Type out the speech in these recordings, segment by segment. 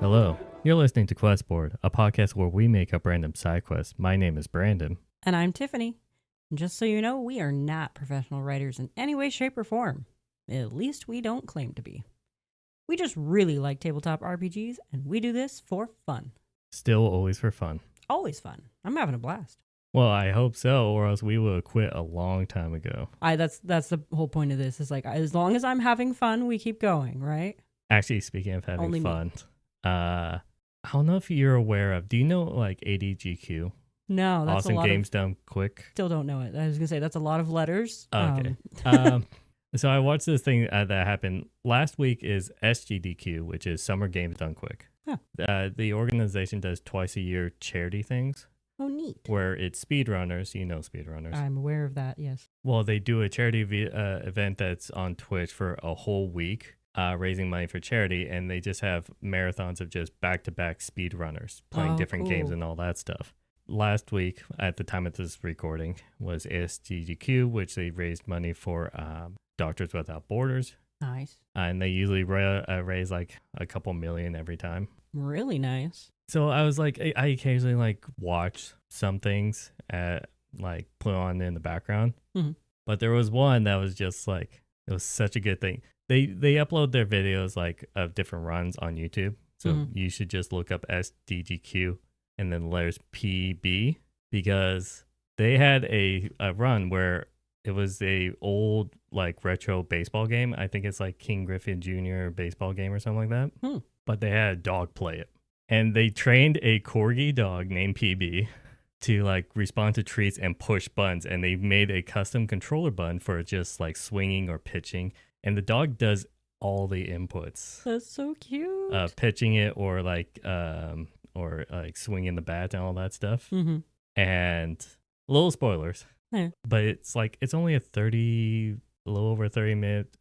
Hello, you're listening to Questboard, a podcast where we make up random side quests. My name is Brandon. And I'm Tiffany. And just so you know, we are not professional writers in any way, shape, or form. At least we don't claim to be. We just really like tabletop RPGs, and we do this for fun. Still always for fun. Always fun. I'm having a blast. Well, I hope so, or else we would have quit a long time ago. That's the whole point of this. Is like, as long as I'm having fun, we keep going, right? Actually, speaking of having Only fun, I don't know if you're aware of, do you know like ADGQ? No, that's awesome a lot games done quick. Still don't know it. I was gonna say that's a lot of letters. Okay. So I watched this thing that happened last week is SGDQ, which is Summer Games Done Quick. Huh. The organization does twice a year charity things. Oh, neat. Where it's speedrunners. You know speedrunners. I'm aware of that, yes. Well, they do a charity event that's on Twitch for a whole week, raising money for charity, and they just have marathons of just back-to-back speedrunners playing different games and all that stuff. Last week, at the time of this recording, was SGDQ, which they raised money for Doctors Without Borders. Nice. And they usually raise like a couple million every time. Really nice. So I was like, I occasionally like watch some things like put on in the background. Mm-hmm. But there was one that was just like, it was such a good thing. They upload their videos like of different runs on YouTube. So you should just look up SDGQ and then letters PB, because they had a run where it was a old like retro baseball game. I think it's like King Griffey Jr. baseball game or something like that. But they had a dog play it. And they trained a corgi dog named PB to like respond to treats and push buttons. And they made a custom controller button for just like swinging or pitching. And the dog does all the inputs. That's so cute. Pitching it or like swinging the bat and all that stuff. Mm-hmm. And little spoilers. Yeah. But it's only a little over 30-minute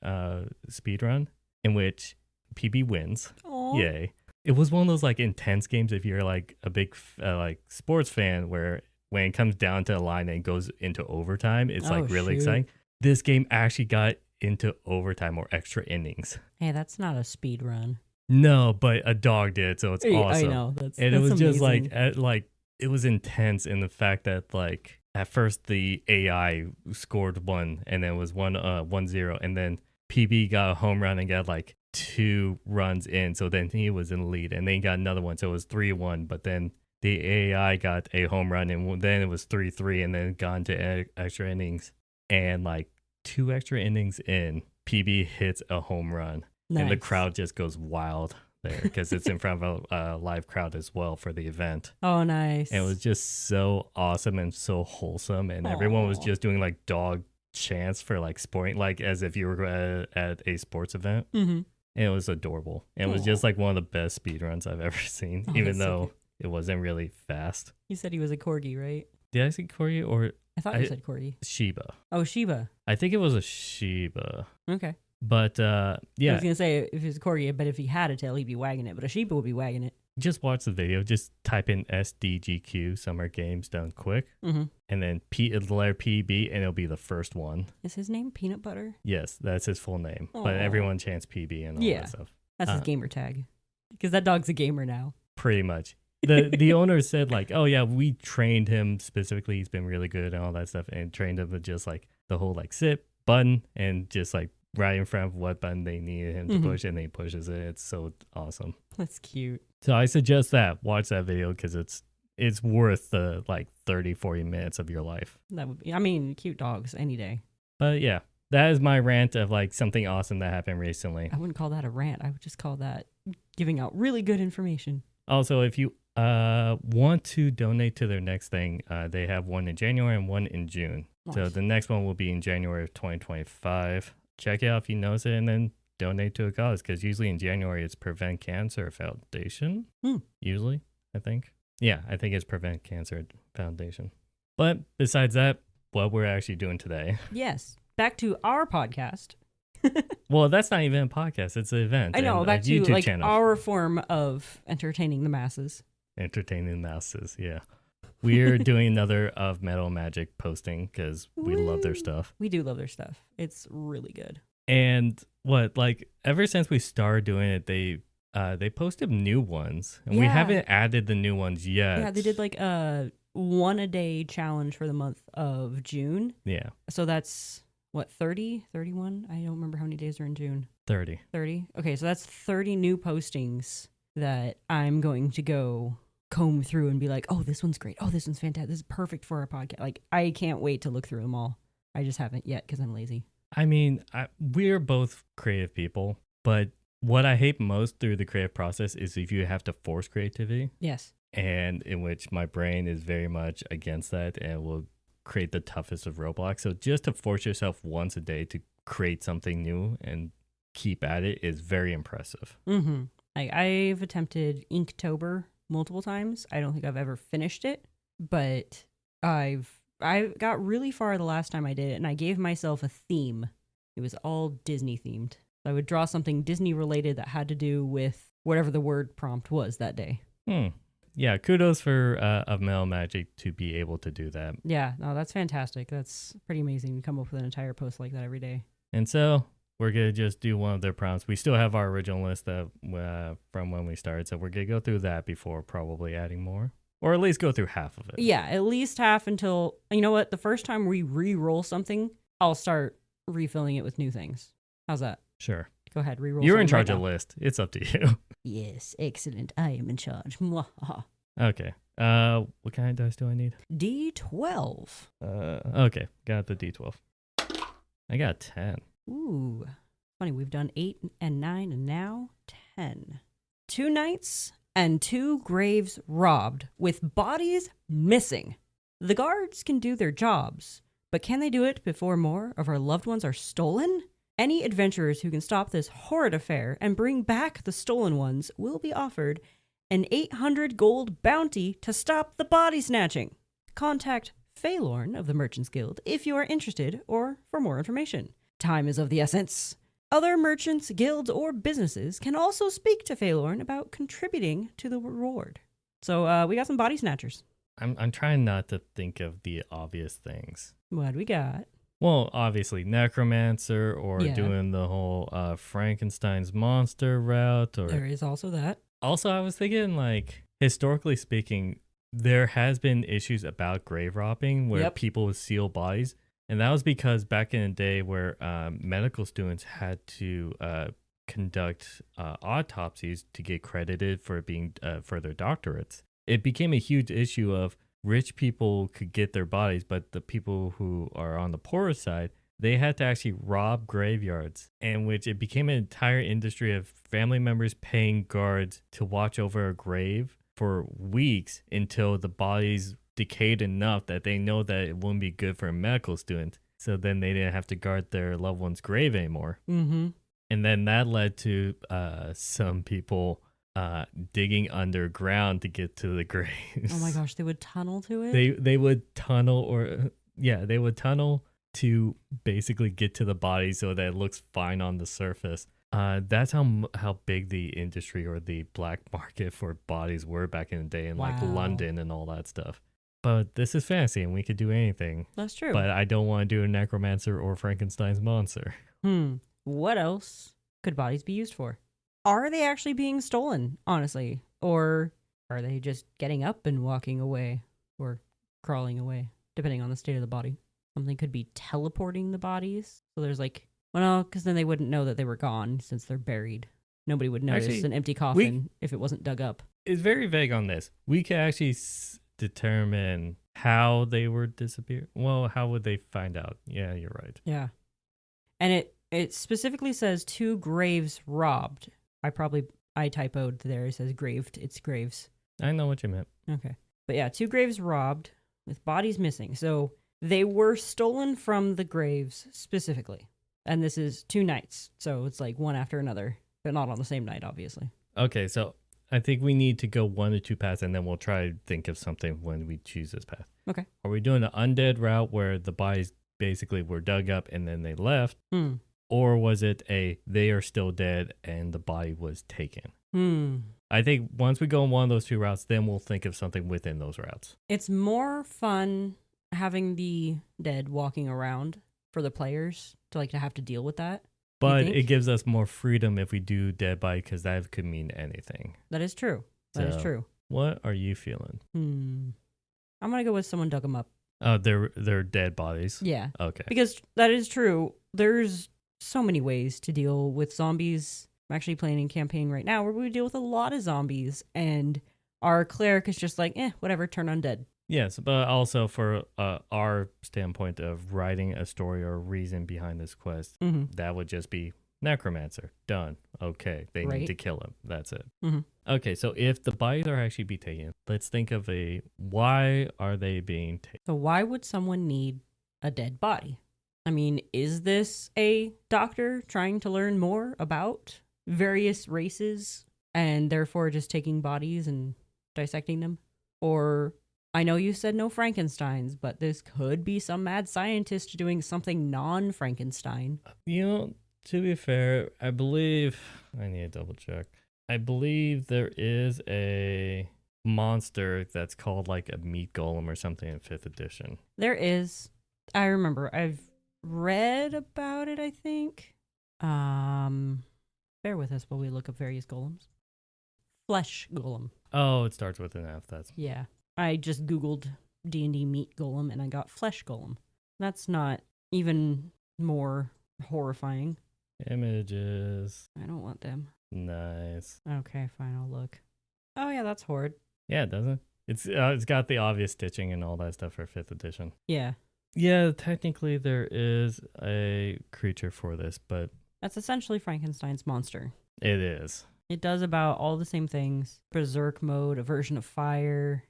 speed run in which PB wins. Aww. Yay. It was one of those like intense games if you're like a big like sports fan, where when it comes down to the line and goes into overtime, it's like really exciting. This game actually got into overtime or extra innings. Hey, that's not a speed run. No, but a dog did, so it's awesome. I know. That's it was amazing. Just like it was intense in the fact that like at first the AI scored 1 and then it was 1-0, and then PB got a home run and got like 2 runs in, so then he was in the lead, and then he got another one, so it was 3-1, but then the AI got a home run and then it was 3-3, and then got into extra innings, and like 2 extra innings in, PB hits a home run. Nice. And the crowd just goes wild there because it's in front of a live crowd as well for the event. Oh, nice. And it was just so awesome and so wholesome, and everyone was just doing like dog chants for like sporting, like as if you were at a sports event. Mm-hmm. And it was adorable. And it was just like one of the best speed runs I've ever seen, even though it wasn't really fast. You said he was a corgi, right? Did I say corgi or? I thought you said corgi. Shiba. Oh, Shiba. I think it was a Shiba. Okay. But yeah. I was going to say, if it's a corgi, I bet if he had a tail, he'd be wagging it. But a Shiba would be wagging it. Just watch the video. Just type in SDGQ, Summer Games Done Quick. Mm-hmm. And then the letter PB, and it'll be the first one. Is his name Peanut Butter? Yes, that's his full name. Aww. But everyone chants PB and all that stuff. That's his gamer tag. Because that dog's a gamer now. Pretty much. The owner said like, oh yeah, we trained him specifically. He's been really good and all that stuff, and trained him with just like the whole like sit button and just like right in front of what button they needed him to push, and then he pushes it. It's so awesome. That's cute. So I suggest watch that video because it's worth the like 30-40 minutes of your life. That would be, I mean, cute dogs any day. But yeah, that is my rant of like something awesome that happened recently. I wouldn't call that a rant. I would just call that giving out really good information. Also, if you want to donate to their next thing, they have one in January and one in June. Nice. So the next one will be in January of 2025. Check it out if you notice it, and then donate to a cause, because usually in January it's Prevent Cancer Foundation. Usually, I think. Yeah, I think it's Prevent Cancer Foundation. But besides that, what we're actually doing today. Yes, back to our podcast. Well, that's not even a podcast. It's an event. I know, back to like channel. Our form of entertaining the masses. Entertaining the masses, yeah. We're doing another of Metal Magic posting because we love their stuff. We do love their stuff. It's really good. And ever since we started doing it, they They posted new ones, and we haven't added the new ones yet. Yeah, they did like a 1-a-day challenge for the month of June. Yeah. So that's what, 30, 31? I don't remember how many days are in June. 30. 30? Okay, so that's 30 new postings that I'm going to go comb through and be like, oh, this one's great. Oh, this one's fantastic. This is perfect for our podcast. Like, I can't wait to look through them all. I just haven't yet because I'm lazy. I mean, we're both creative people, but what I hate most through the creative process is if you have to force creativity. Yes. And in which my brain is very much against that and will create the toughest of roadblocks. So just to force yourself once a day to create something new and keep at it is very impressive. Mm-hmm. I've attempted Inktober multiple times. I don't think I've ever finished it, but I got really far the last time I did it, and I gave myself a theme. It was all Disney themed. I would draw something Disney related that had to do with whatever the word prompt was that day. Yeah, kudos for of Metal Magic to be able to do that. Yeah, no, that's fantastic. That's pretty amazing to come up with an entire post like that every day. And so we're going to just do one of their prompts. We still have our original list that from when we started, so we're going to go through that before probably adding more. Or at least go through half of it. Yeah, at least half until, you know what, the first time we re-roll something, I'll start refilling it with new things. How's that? Sure. Go ahead, re-roll. You're in charge of the list. It's up to you. Yes, excellent. I am in charge. Okay. What kind of dice do I need? D12. Okay. Got the D12. I got 10. Ooh. Funny, we've done 8 and 9 and now 10. 2 knights and 2 graves robbed with bodies missing. The guards can do their jobs, but can they do it before more of our loved ones are stolen? Any adventurers who can stop this horrid affair and bring back the stolen ones will be offered an 800 gold bounty to stop the body snatching. Contact Phalorn of the Merchants Guild if you are interested or for more information. Time is of the essence. Other merchants, guilds, or businesses can also speak to Phalorn about contributing to the reward. So we got some body snatchers. I'm trying not to think of the obvious things. What do we got? Well, obviously, Necromancer or doing the whole Frankenstein's monster route. Or there is also that. Also, I was thinking, like, historically speaking, there has been issues about grave robbing where people would steal bodies. And that was because back in the day where medical students had to conduct autopsies to get credited for being for their doctorates, it became a huge issue of rich people could get their bodies, but the people who are on the poorer side, they had to actually rob graveyards, in which it became an entire industry of family members paying guards to watch over a grave for weeks until the bodies decayed enough that they know that it wouldn't be good for a medical student. So then they didn't have to guard their loved one's grave anymore. Mm-hmm. And then that led to some people digging underground to get to the graves. Oh my gosh, they would tunnel to it? They would tunnel they would tunnel to basically get to the body so that it looks fine on the surface. That's how big the industry or the black market for bodies were back in the day in like London and all that stuff. But this is fantasy and we could do anything. That's true. But I don't want to do a Necromancer or Frankenstein's monster. What else could bodies be used for? Are they actually being stolen, honestly? Or are they just getting up and walking away or crawling away, depending on the state of the body? Something could be teleporting the bodies. So there's like, well, because then they wouldn't know that they were gone since they're buried. Nobody would notice an empty coffin if it wasn't dug up. It's very vague on this. We could actually determine how they were disappeared. Well, how would they find out? Yeah, you're right. Yeah. And it specifically says 2 graves robbed. I typoed there. It says graved. It's graves. I know what you meant. Okay. But yeah, 2 graves robbed with bodies missing. So they were stolen from the graves specifically. And this is 2 nights. So it's like one after another, but not on the same night, obviously. Okay, so I think we need to go 1 or 2 paths, and then we'll try to think of something when we choose this path. Okay. Are we doing the undead route where the bodies basically were dug up and then they left? Or was it they are still dead and the body was taken? I think once we go on one of those 2 routes, then we'll think of something within those routes. It's more fun having the dead walking around for the players to have to deal with that. But think? it gives us more freedom if we do dead body because that could mean anything. That is true. That is So, true. What are you feeling? I'm going to go with someone dug them up. Oh, they're dead bodies. Yeah. Okay. Because that is true. There's so many ways to deal with zombies. I'm actually playing a campaign right now where we deal with a lot of zombies, and our cleric is just like, whatever, turn undead. Yes, but also for our standpoint of writing a story or a reason behind this quest, that would just be necromancer. Done. Okay, they need to kill him. That's it. Okay, so if the bodies are actually be taken, let's think of why are they being taken? So why would someone need a dead body? I mean, is this a doctor trying to learn more about various races and therefore just taking bodies and dissecting them? Or, I know you said no Frankensteins, but this could be some mad scientist doing something non-Frankenstein. To be fair, I believe, I need to double check. I believe there is a monster that's called like a meat golem or something in 5th edition. There is. I remember. I've read about it, I think. Bear with us while we look up various golems. Flesh golem. Oh, it starts with an F. Yeah. I just Googled D&D meat golem and I got flesh golem. That's not even more horrifying. Images. I don't want them. Nice. Okay, fine. I'll look. Oh, yeah, that's horrid. Yeah, it doesn't. It's got the obvious stitching and all that stuff for 5th edition. Yeah. Yeah, technically there is a creature for this, but that's essentially Frankenstein's monster. It is. It does about all the same things. Berserk mode, aversion of fire,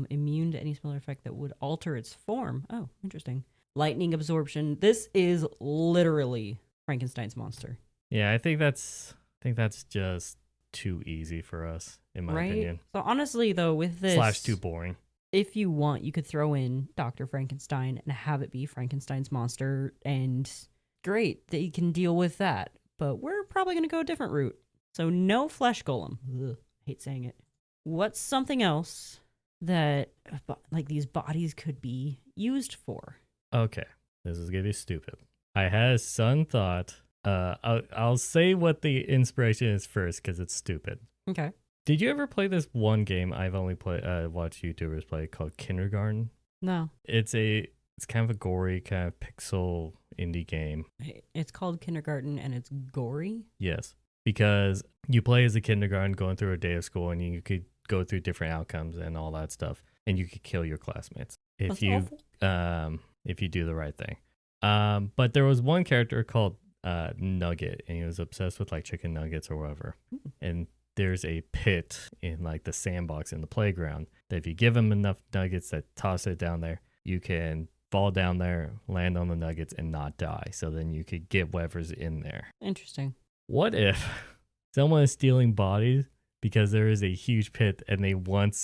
immune to any similar effect that would alter its form. Oh, interesting. Lightning absorption. This is literally Frankenstein's monster. Yeah, I think that's just too easy for us, in my opinion. So honestly, though, with this... / too boring. If you want, you could throw in Dr. Frankenstein and have it be Frankenstein's monster, and great, they can deal with that. But we're probably going to go a different route. So no flesh golem. Ugh, hate saying it. What's something else that like these bodies could be used for? Okay, this is going to be stupid. I had some thought. I'll say what the inspiration is first because it's stupid. Okay. Did you ever play this one game I've only watched YouTubers play called Kindergarten? No. It's kind of a gory kind of pixel indie game. It's called Kindergarten and it's gory? Yes, because you play as a kindergarten going through a day of school and you could go through different outcomes and all that stuff, and you could kill your classmates if you do the right thing. But there was one character called Nugget, and he was obsessed with like chicken nuggets or whatever. And there's a pit in like the sandbox in the playground that if you give him enough nuggets that toss it down there, you can fall down there, land on the nuggets, and not die. So then you could get whatever's in there. Interesting. What if someone is stealing bodies because there is a huge pit and they want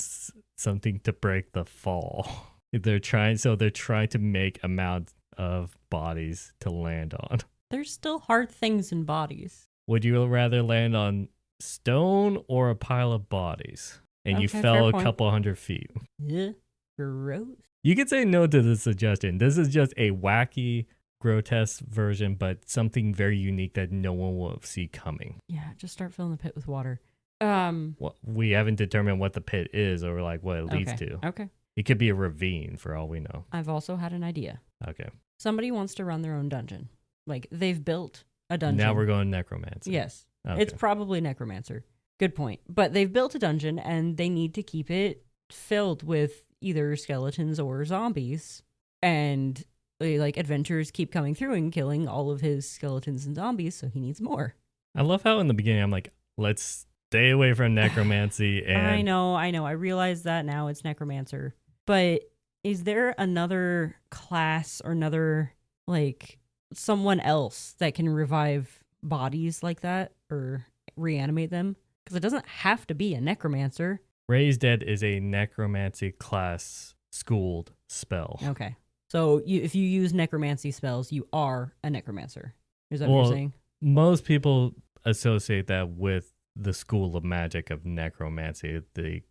something to break the fall? They're trying to make amount of bodies to land on. There's still hard things in bodies. Would you rather land on stone or a pile of bodies? And Okay, you fell a point. couple 100 feet. Yeah. Gross. You could say no to this suggestion. This is just a wacky, grotesque version, but something very unique that no one will see coming. Yeah, just start filling the pit with water. Well, we haven't determined what the pit is or like what it leads to. Okay. It could be a ravine for all we know. I've also had an idea. Okay. Somebody wants to run their own dungeon. Like, they've built a dungeon. Now we're going necromancer. Yes. Okay. It's probably necromancer. Good point. But they've built a dungeon and they need to keep it filled with either skeletons or zombies. And like adventurers keep coming through and killing all of his skeletons and zombies, so he needs more. I love how in the beginning I'm like, let's stay away from necromancy. And I know. I realize that now it's necromancer. But is there another class or another, like, someone else that can revive bodies like that or reanimate them? Because it doesn't have to be a necromancer. Raise Dead is a necromancy class schooled spell. Okay. So if you use necromancy spells, you are a necromancer. Is that what you're saying? Most people associate that with the school of magic of necromancy, the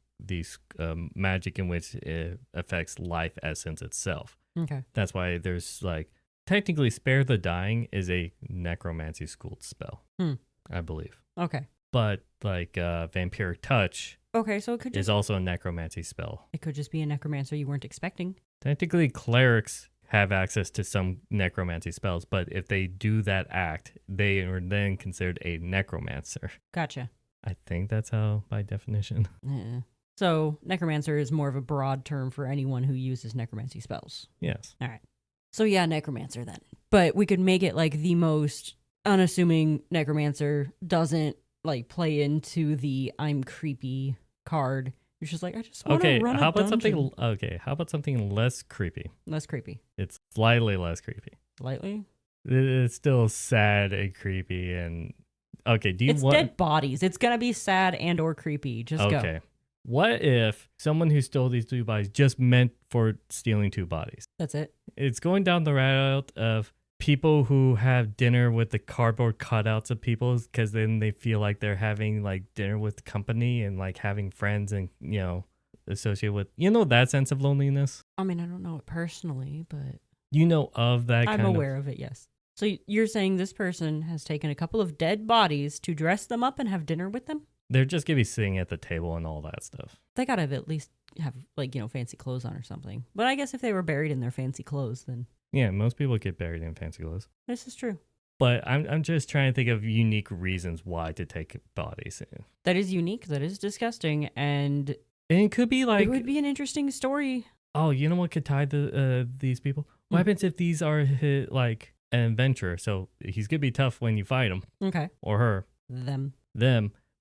magic in which it affects life essence itself. Okay. That's why there's like technically Spare the Dying is a necromancy schooled spell, I believe. Okay. But like Vampiric Touch Okay, so it could just is also a necromancy spell. It could just be a necromancer you weren't expecting. Technically, clerics have access to some necromancy spells, but if they do that act, they are then considered a necromancer. Gotcha. I think that's how, by definition. Yeah. So necromancer is more of a broad term for anyone who uses necromancy spells. Yes. All right. So yeah, necromancer then. But we could make it like the most unassuming necromancer doesn't like play into the I'm creepy card. It's just like, I just want to run a how about dungeon. how about something less creepy? Less creepy. It's slightly less creepy. Slightly? It's still sad and creepy and okay, It's dead bodies. It's going to be sad and or creepy. Just go. Okay. What if someone who stole these 2 bodies just meant for stealing 2 bodies? That's it. It's going down the route of people who have dinner with the cardboard cutouts of people because then they feel like they're having like dinner with company and like having friends and, associate with, that sense of loneliness. I mean, I don't know it personally, but You know of that I'm aware of it, yes. So you're saying this person has taken a couple of dead bodies to dress them up and have dinner with them? They're just going to be sitting at the table and all that stuff. They gotta at least have like, fancy clothes on or something. But I guess if they were buried in their fancy clothes, then Yeah, most people get buried in fancy clothes. this is true. But I'm just trying to think of unique reasons why to take bodies. That is unique. That is disgusting. And And it could be like, it would be an interesting story. oh, you know what could tie these people? What happens if these are like an adventurer? So he's going to be tough when you fight him. Okay. Or her. Them.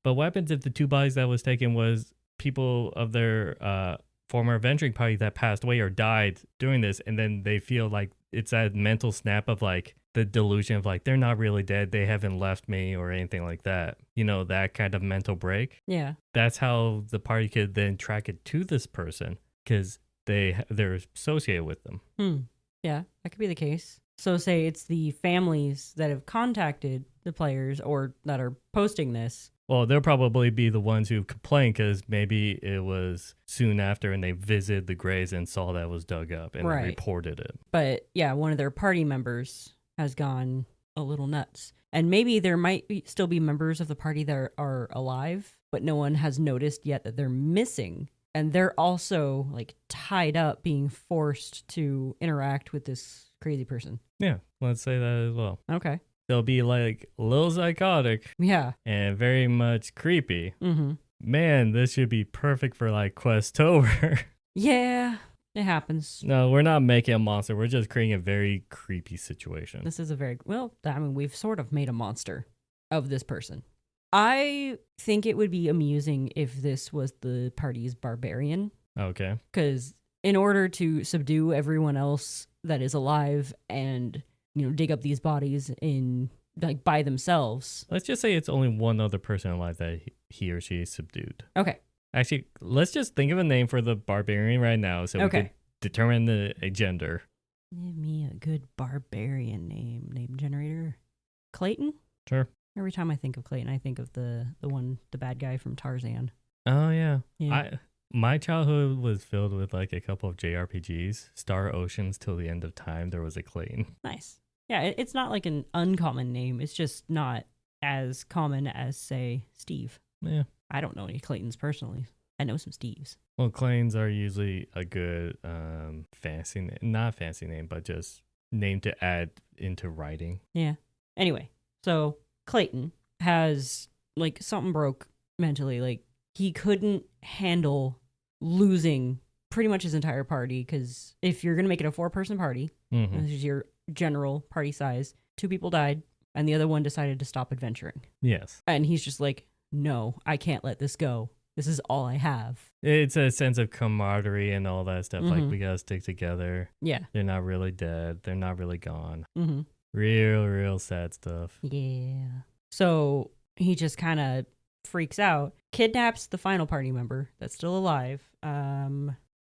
But what happens if the 2 bodies that was taken was people of their former adventuring party that passed away or died doing this, and then they feel like it's that mental snap of like the delusion of like they're not really dead, they haven't left me or anything like that. That kind of mental break. Yeah. That's how the party could then track it to this person because they're associated with them. Yeah, that could be the case. So say it's the families that have contacted the players or that are posting this. Well, they'll probably be the ones who complain because maybe it was soon after and they visited the graves and saw that it was dug up and Right. reported it. But yeah, one of their party members has gone a little nuts. And maybe there might still be members of the party that are alive, but no one has noticed yet that they're missing. And they're also like tied up, being forced to interact with this crazy person. Yeah, let's say that as well. Okay. They'll be like a little psychotic Yeah. and very much creepy. Mm-hmm. Man, this should be perfect for like Questober. Yeah, it happens. No, we're not making a monster. We're just creating a very creepy situation. This is we've sort of made a monster of this person. I think it would be amusing if this was the party's barbarian, Okay. because in order to subdue everyone else that is alive and dig up these bodies in like by themselves. Let's just say it's only one other person alive that he or she is subdued. Okay. Actually, let's just think of a name for the barbarian right now so we can determine a gender. Give me a good barbarian name generator. Clayton? Sure. Every time I think of Clayton, I think of the bad guy from Tarzan. Oh, yeah. Yeah. My childhood was filled with like a couple of JRPGs. Star Oceans Till the End of Time, there was a Clayton. Nice. Yeah, it's not like an uncommon name. It's just not as common as, say, Steve. Yeah. I don't know any Claytons personally. I know some Steves. Well, Claytons are usually a good fancy name. Not fancy name, but just name to add into writing. Yeah. Anyway, so Clayton has, like, something broke mentally. Like, he couldn't handle losing pretty much his entire party, because if you're going to make it a 4-person party, this is your general party size, 2 people died, and the other one decided to stop adventuring. Yes. And he's just like, no, I can't let this go. This is all I have. It's a sense of camaraderie and all that stuff. Like, we got to stick together. Yeah. They're not really dead. They're not really gone. Mm-hmm. Real sad stuff. Yeah. So he just kind of freaks out, kidnaps the final party member that's still alive,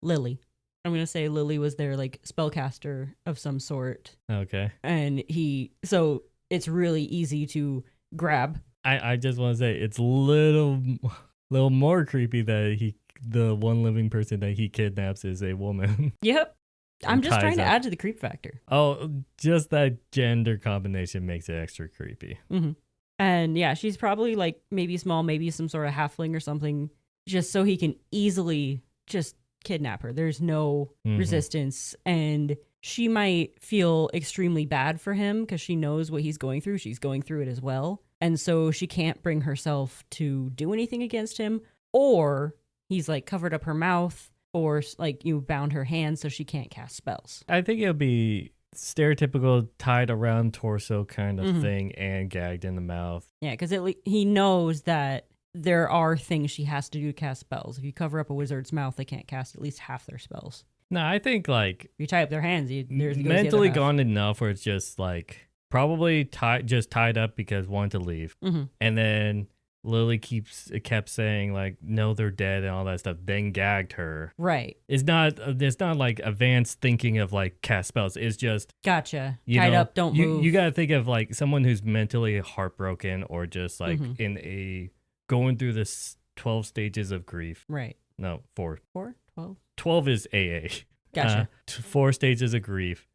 Lily. I'm going to say Lily was their, like, spellcaster of some sort. Okay. And so it's really easy to grab. I just want to say it's little more creepy that the one living person that he kidnaps is a woman. Yep. I'm just trying to up. add to the creep factor. Oh, just that gender combination makes it extra creepy. Mm-hmm. And yeah, she's probably like maybe small, maybe some sort of halfling or something, just so he can easily just kidnap her. There's no resistance. And she might feel extremely bad for him because she knows what he's going through. She's going through it as well. And so she can't bring herself to do anything against him. Or he's like covered up her mouth, or like you bound her hands so she can't cast spells. I think it'll be stereotypical tied around torso kind of thing and gagged in the mouth. Yeah, because he knows that there are things she has to do to cast spells. If you cover up a wizard's mouth, they can't cast at least half their spells. No, I think like if you tie up their hands, there's mentally gone enough where it's just like probably tied up because wanted to leave, and then Lily kept saying like, no, they're dead and all that stuff, then gagged her. Right. It's not like advanced thinking of like cast spells. It's just gotcha. Tied up, don't move. You gotta think of like someone who's mentally heartbroken or just like in a going through this 12 stages of grief. Right. No, 4. 4? 12? 12 is AA. Gotcha. 4 stages of grief.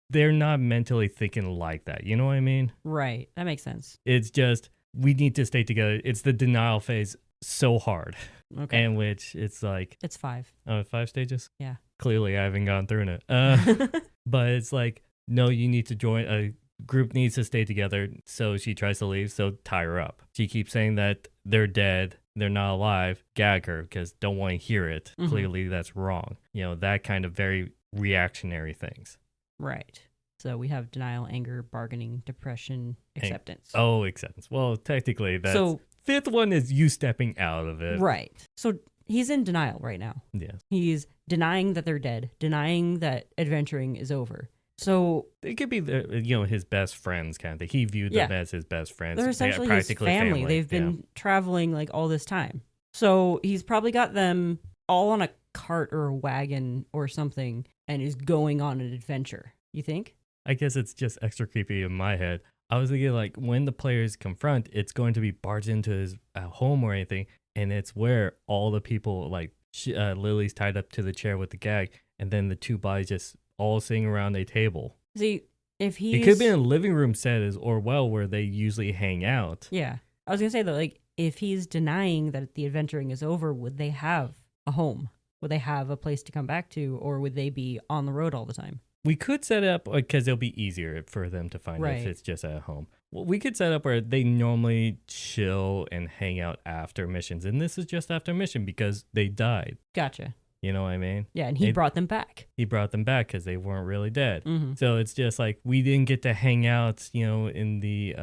They're not mentally thinking like that. You know what I mean? Right. That makes sense. It's just we need to stay together. It's the denial phase so hard. Okay. And which it's like... It's 5. 5 stages? Yeah. Clearly, I haven't gone through it. But it's like, no, you need to join. A group needs to stay together. So she tries to leave, so tie her up. She keeps saying that they're dead, they're not alive, gag her because don't want to hear it. Clearly, that's wrong. You know, that kind of very reactionary things. Right. So we have denial, anger, bargaining, depression, acceptance. Acceptance. Well, technically, that's... So, 5th one is you stepping out of it. Right. So he's in denial right now. Yes. He's denying that they're dead, denying that adventuring is over. So it could be his best friends kind of thing. He viewed them as his best friends. They're essentially his family. They've been traveling like all this time. So he's probably got them all on a cart or a wagon or something and is going on an adventure. You think? I guess it's just extra creepy in my head. I was thinking like when the players confront, it's going to be barged into his home or anything, and it's where all the people like Lily's tied up to the chair with the gag, and then the 2 bodies just all sitting around a table. See, if he it could be in a living room set as Orwell where they usually hang out. Yeah, I was gonna say though, like if he's denying that the adventuring is over, would they have a home? Would they have a place to come back to, or would they be on the road all the time? We could set up, because it'll be easier for them to find if it's just at home. Well, we could set up where they normally chill and hang out after missions. And this is just after mission because they died. Gotcha. You know what I mean? Yeah, and he brought them back. He brought them back because they weren't really dead. So it's just like we didn't get to hang out, in the...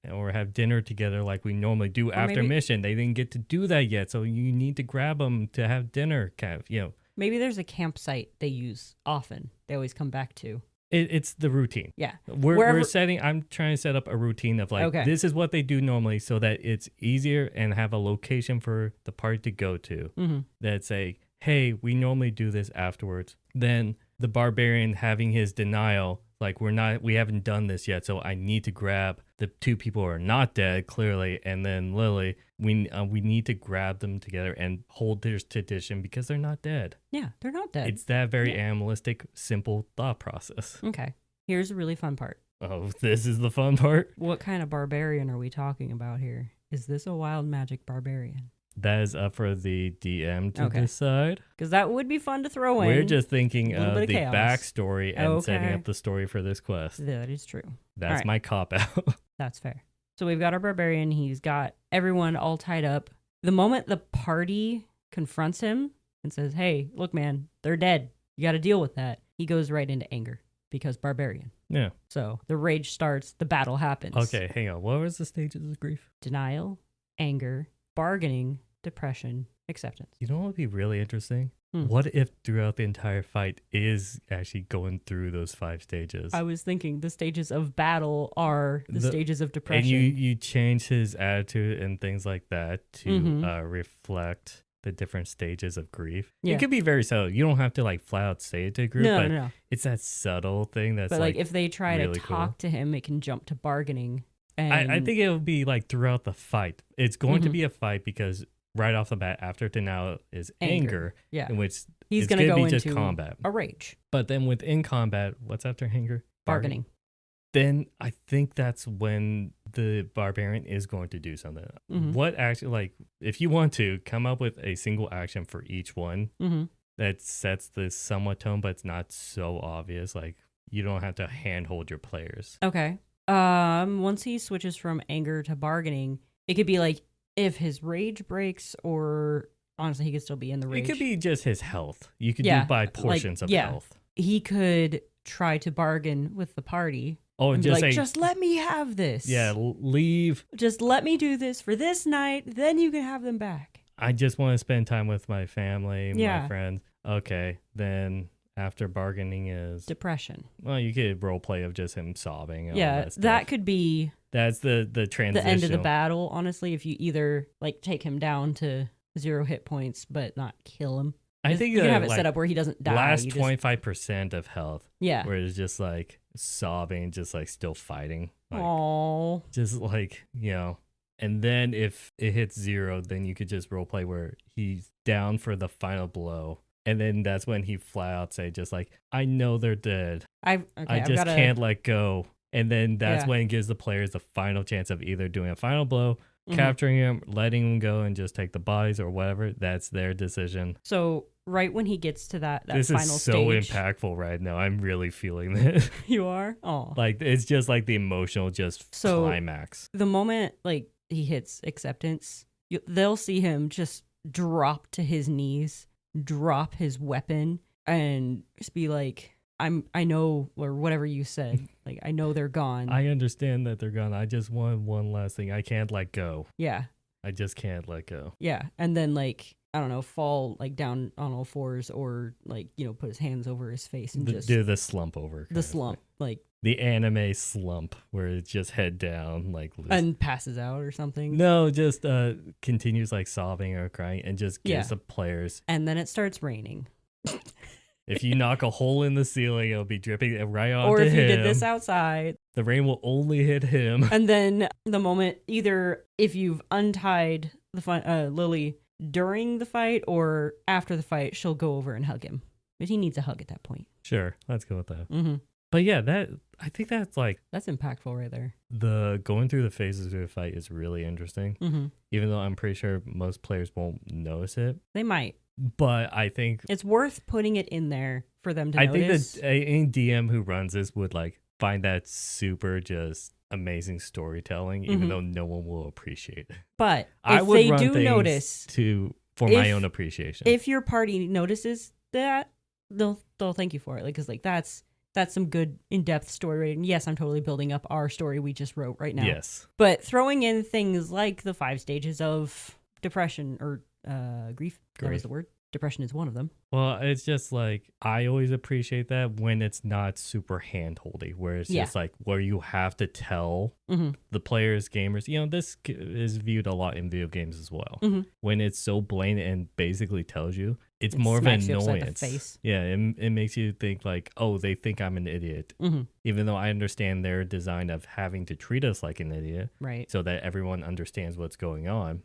or have dinner together like we normally do after mission. They didn't get to do that yet. So you need to grab them to have dinner, kind of, Maybe there's a campsite they use often. They always come back to. It's the routine. Yeah. I'm trying to set up a routine of like, this is what they do normally so that it's easier and have a location for the party to go to that say, hey, we normally do this afterwards. Then the barbarian having his denial, like we haven't done this yet, so I need to grab the 2 people who are not dead, clearly, and then Lily, we need to grab them together and hold their tradition because they're not dead. Yeah, they're not dead. It's that very animalistic, simple thought process. Okay. Here's a really fun part. Oh, this is the fun part? What kind of barbarian are we talking about here? Is this a wild magic barbarian? That is up for the DM to decide. Because that would be fun to throw in. We're just thinking of the backstory and setting up the story for this quest. That is true. That's my cop-out. That's fair. So we've got our barbarian. He's got everyone all tied up. The moment the party confronts him and says, hey, look, man, they're dead. You got to deal with that. He goes right into anger because barbarian. Yeah. So the rage starts. The battle happens. Okay, hang on. What was the stages of grief? Denial, anger, bargaining, depression, acceptance. You know what would be really interesting? What if throughout the entire fight is actually going through those 5 stages? I was thinking the stages of battle are the stages of depression. And you change his attitude and things like that to reflect the different stages of grief. Yeah. It could be very subtle. You don't have to like flat out say it to a group, but it's that subtle thing that's like if they try really to talk to him, it can jump to bargaining. And I think it will be like throughout the fight. It's going to be a fight because right off the bat after to now is anger, Yeah. in which He's it's going to gonna go be just into combat. a rage. But then within combat, what's after anger? Bargaining. Then I think that's when the barbarian is going to do something. Mm-hmm. What action, like, if you want to come up with a single action for each one that sets the somewhat tone, but it's not so obvious, like, you don't have to handhold your players. Okay. Once he switches from anger to bargaining, it could be like if his rage breaks, or honestly, he could still be in the rage. It could be just his health. You could do by portions of health. He could try to bargain with the party. Oh, and just like, say, just let me have this. Yeah, leave. Just let me do this for this night, then you can have them back. I just want to spend time with my family, my friends. Okay, then after bargaining is depression. Well, you could role play of just him sobbing. And all that could be. That's the transition. The end of the battle. Honestly, if you either like take him down to 0 hit points but not kill him. I think you can have it set up where he doesn't die. Last 25% of health. Yeah. Where it's just like sobbing, just like still fighting. Like, aww. Just like, and then if it hits 0, then you could just role play where he's down for the final blow. And then that's when he flat out say just like, I know they're dead. I just can't let go. And then that's when it gives the players the final chance of either doing a final blow, capturing him, letting him go and just take the bodies or whatever. That's their decision. So right when he gets to that this final is so stage, impactful right now. I'm really feeling this. You are? Oh. Like, it's just like the emotional climax. The moment like he hits acceptance, they'll see him just drop to his knees, drop his weapon, and just be like, I know, or whatever you said. Like, I know they're gone. I understand that they're gone. I just want one last thing. I can't let go. Yeah. I just can't let go. Yeah. And then, like, I don't know, fall like down on all fours, or like, put his hands over his face and just do the slump over. The slump. Like the anime slump where it's just head down, like and passes out or something. No, just continues like sobbing or crying and just gives the players. And then it starts raining. If you knock a hole in the ceiling, it'll be dripping right onto him. Or if you did this outside, the rain will only hit him. And then the moment, either if you've untied the Lily during the fight or after the fight, she'll go over and hug him. But he needs a hug at that point. Sure, let's go with that. Mm-hmm. But yeah, I think that's impactful right there. The going through the phases of the fight is really interesting. Mm-hmm. Even though I'm pretty sure most players won't notice it. They might. But I think it's worth putting it in there for them to notice. I think that any DM who runs this would like find that super just amazing storytelling, even though no one will appreciate it. But I if would they run do things notice for my own appreciation. If your party notices that, they'll thank you for it. Because that's some good in-depth story writing. Yes, I'm totally building up our story we just wrote right now. Yes. But throwing in things like the 5 stages of depression or grief. That was the word. Depression is one of them. Well, it's just like, I always appreciate that when it's not super hand-holdy, where it's just like where you have to tell the players, gamers, this is viewed a lot in video games as well. When it's so blatant and basically tells you, it's more of an annoyance. Face. Yeah, it makes you think like, oh, they think I'm an idiot. Even though I understand their design of having to treat us like an idiot. Right. So that everyone understands what's going on.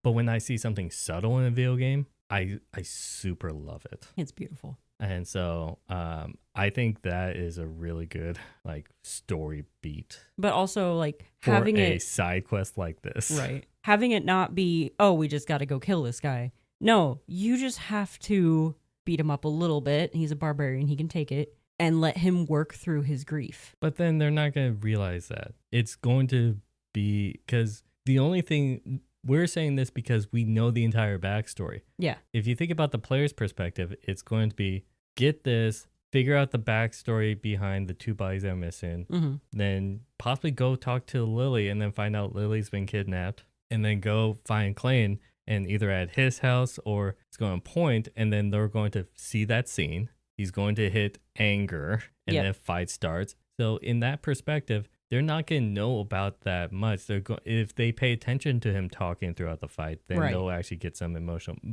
But when I see something subtle in a video game, I super love it. It's beautiful. And so I think that is a really good like story beat. But also like for having a side quest like this. Right. Having it not be, oh, we just got to go kill this guy. No, you just have to beat him up a little bit. He's a barbarian. He can take it. And let him work through his grief. But then they're not going to realize that. It's going to be, because the only thing... We're saying this because we know the entire backstory. Yeah. If you think about the player's perspective, it's going to be, get this, figure out the backstory behind the 2 bodies that are missing, then possibly go talk to Lily and then find out Lily's been kidnapped, and then go find Clayton and either at his house or it's going to point, and then they're going to see that scene. He's going to hit anger, and then fight starts. So in that perspective, they're not going to know about that much. If they pay attention to him talking throughout the fight, then they'll actually get some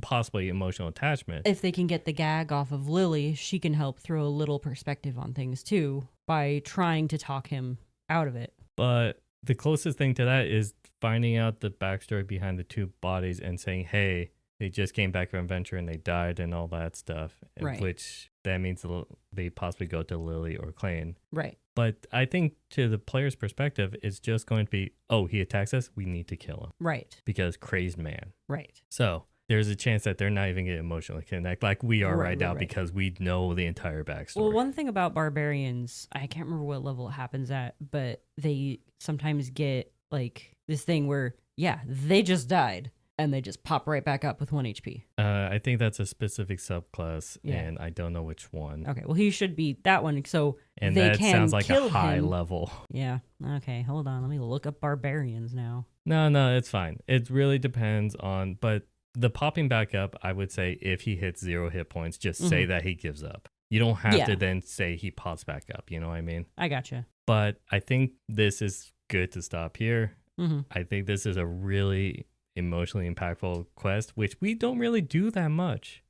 possibly emotional attachment. If they can get the gag off of Lily, she can help throw a little perspective on things too by trying to talk him out of it. But the closest thing to that is finding out the backstory behind the two bodies and saying, hey, they just came back from adventure and they died and all that stuff. Right. Which that means they possibly go to Lily or Clayton. Right. But I think to the player's perspective, it's just going to be, oh, he attacks us, we need to kill him. Right. Because crazed man. Right. So there's a chance that they're not even going to emotionally connect like we are right now because we know the entire backstory. Well, one thing about barbarians, I can't remember what level it happens at, but they sometimes get like this thing where, yeah, they just died and they just pop right back up with 1 HP. I think that's a specific subclass, and I don't know which one. Okay, well, he should be that one. So and they that can sounds like kill a high him. level. Yeah. Okay, hold on. Let me look up barbarians now. No, it's fine. It really depends on, but the popping back up, I would say if he hits 0 hit points, just say that he gives up. You don't have to then say he pops back up. You know what I mean? I gotcha. But I think this is good to stop here. Mm-hmm. I think this is a really emotionally impactful quest, which we don't really do that much.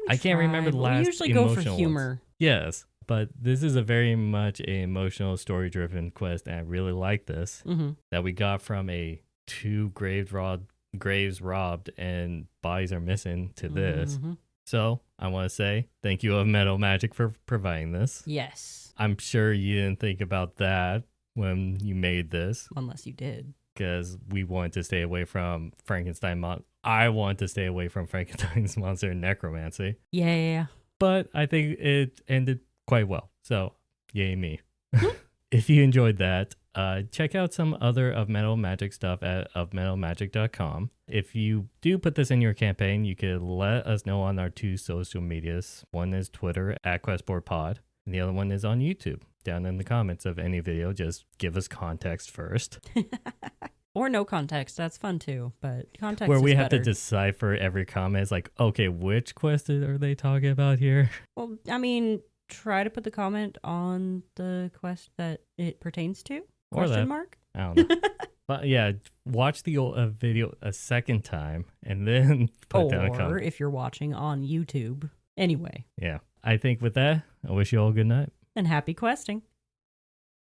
I can't remember the last. We usually go for emotional humor. ones. Yes, but this is a very much a emotional, story-driven quest, and I really like this. That we got from a 2 graves robbed and bodies are missing to this. So I want to say thank you of Metal Magic for providing this. Yes. I'm sure you didn't think about that when you made this. Unless you did. Because we wanted to stay away from I want to stay away from Frankenstein's monster and necromancy. Yeah. But I think it ended quite well. So, yay me. If you enjoyed that, check out some other of Metal Magic stuff at ofmetalmagic.com. If you do put this in your campaign, you could let us know on our 2 social medias. One is Twitter at QuestBoardPod, and the other one is on YouTube. Down in the comments of any video, just give us context first. Or no context, that's fun too, but context where is we have better. to decipher every comment. It's like, okay, which quest are they talking about here? Well, I mean, try to put the comment on the quest that it pertains to? Or Question that. mark? I don't know. But yeah, watch the video a second time and then put down a comment. Or if you're watching on YouTube. Anyway. Yeah. I think with that, I wish you all a good night. And happy questing.